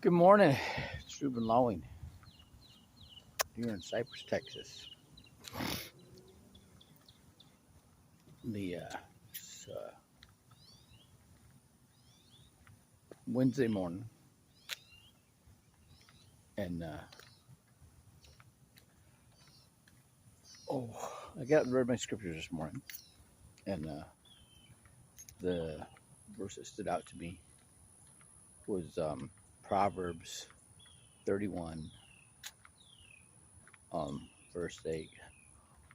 Good morning. It's Ruben Lawing here in Cypress, Texas. It's Wednesday morning, and I got and read my scriptures this morning, and the verse that stood out to me was Proverbs 31, verse 8.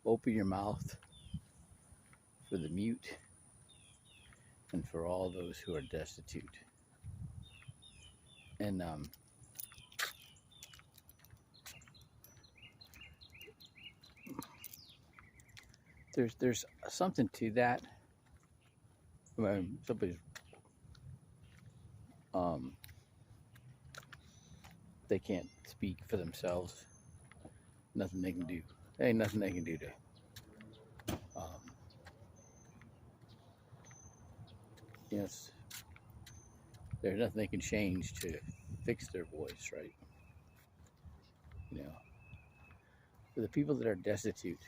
Open your mouth for the mute and for all those who are destitute. And there's something to that. Somebody's they can't speak for themselves. Nothing they can do. There ain't nothing they can do to yes, there's nothing they can change to fix their voice, right? You know, for the people that are destitute,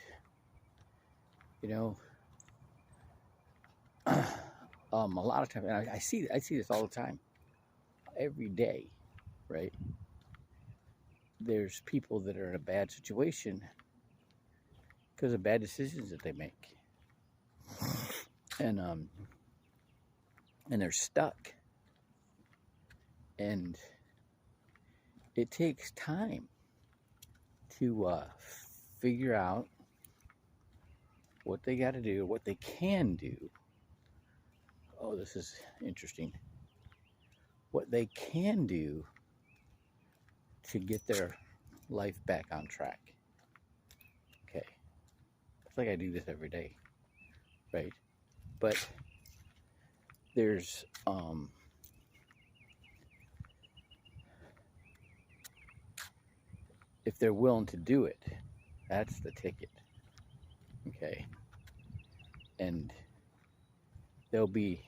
you know, a lot of times, and I see this all the time, every day, right? There's people that are in a bad situation because of bad decisions that they make, and they're stuck, and it takes time to figure out what they got to do, what they can do. Oh, this is interesting. What they can do to get their life back on track. Okay. It's like I do this every day, right? But there's if they're willing to do it, that's the ticket. Okay. And they'll be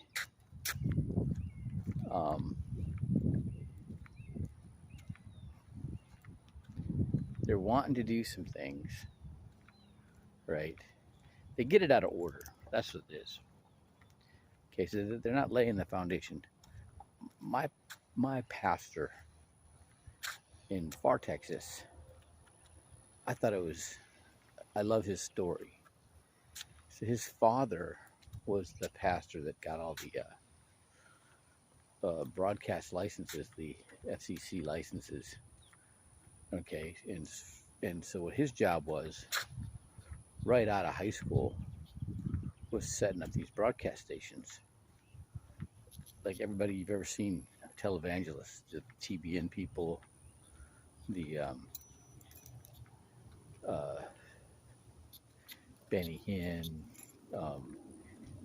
they're wanting to do some things, right? They get it out of order. That's what it is. Okay, so they're not laying the foundation. My pastor in Far Texas, I love his story. So his father was the pastor that got all the broadcast licenses, the FCC licenses. Okay, and so what his job was, right out of high school, was setting up these broadcast stations. Like everybody you've ever seen, televangelists, the TBN people, the Benny Hinn,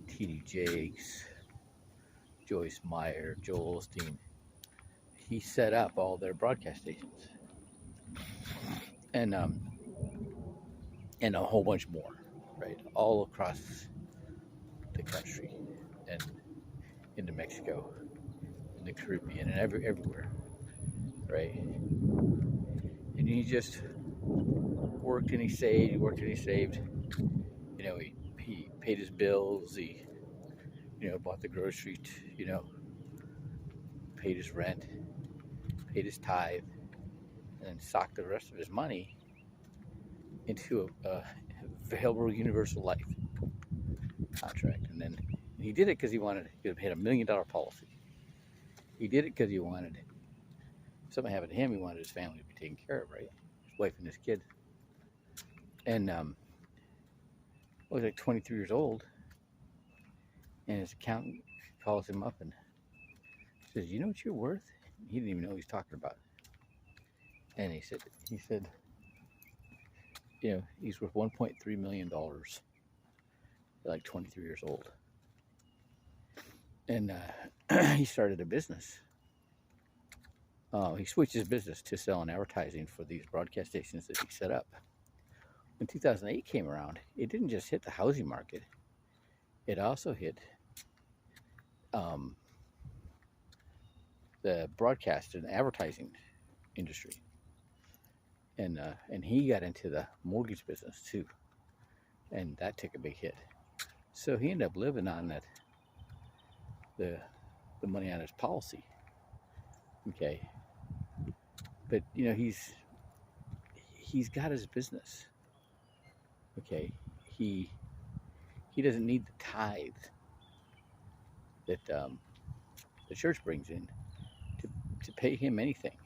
T.D. Jakes, Joyce Meyer, Joel Osteen. He set up all their broadcast stations, and a whole bunch more, right, all across the country, and into Mexico, in the Caribbean, and everywhere, right? And he just worked and he saved, You know, he paid his bills. He, bought the groceries. Paid his rent, paid his tithe, and then socked the rest of his money into a valuable universal life contract. And then he did it because he had $1 million policy. He did it because he wanted, if something happened to him, he wanted his family to be taken care of, right? His wife and his kid. And he was like 23 years old, and his accountant calls him up and says, "You know what you're worth?" He didn't even know what he was talking about. And he said, he's worth $1.3 million at like 23 years old. And he started a business. He switched his business to selling advertising for these broadcast stations that he set up. When 2008 came around, it didn't just hit the housing market. It also hit the broadcast and advertising industry, and he got into the mortgage business too, and that took a big hit. So he ended up living on the money on his policy. Okay, but he's got his business. Okay, he doesn't need the tithe that the church brings in to pay him anything,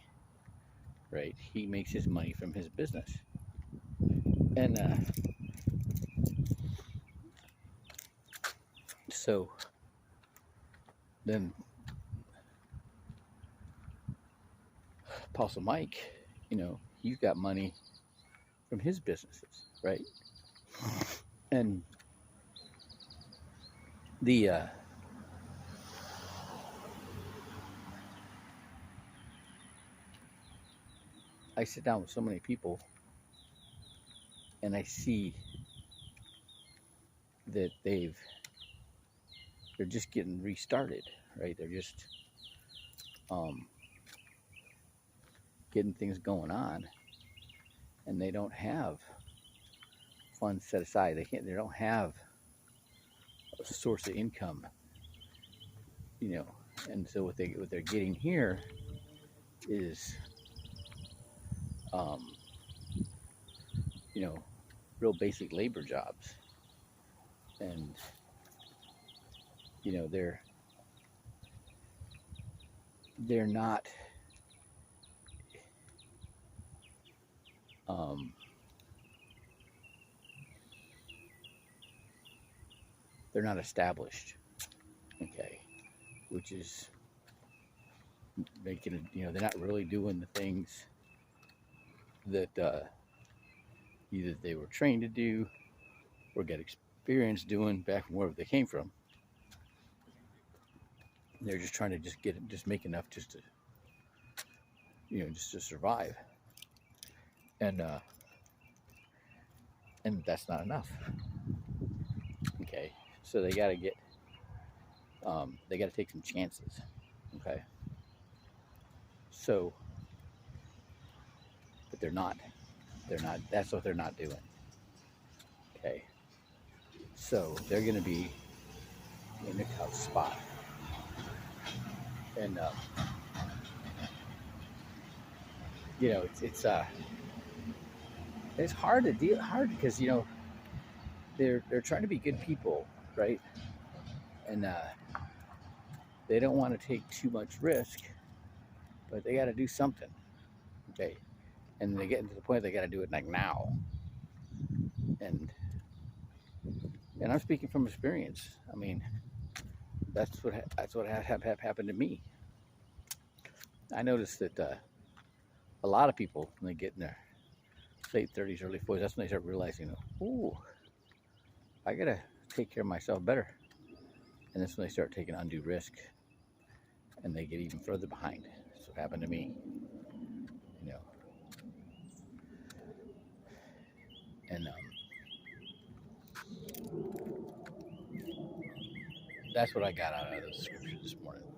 right? He makes his money from his business, and so then Apostle Mike, he's got money from his businesses, right? And the I sit down with so many people, and I see that they're just getting restarted, right? They're just getting things going on, and they don't have funds set aside. They don't have a source of income, And so what they're getting here is, real basic labor jobs, and they're not they're not established, okay, which is making it, they're not really doing the things that either they were trained to do or get experience doing back from wherever they came from. They're just trying to just make enough just to just to survive, and that's not enough. Okay, so they got to take some chances. Okay, so but they're not that's what they're not doing. Okay, so they're going to be in a tough spot, and it's hard because they're trying to be good people, right? And they don't want to take too much risk, but they got to do something. Okay, and they get to the point they got to do it like now, and I'm speaking from experience. I mean, that's what happened to me. I noticed that a lot of people, when they get in their late 30s, early 40s, that's when they start realizing, ooh, I gotta take care of myself better. And that's when they start taking undue risk, and they get even further behind. That's what happened to me, And that's what I got out of the scripture this morning.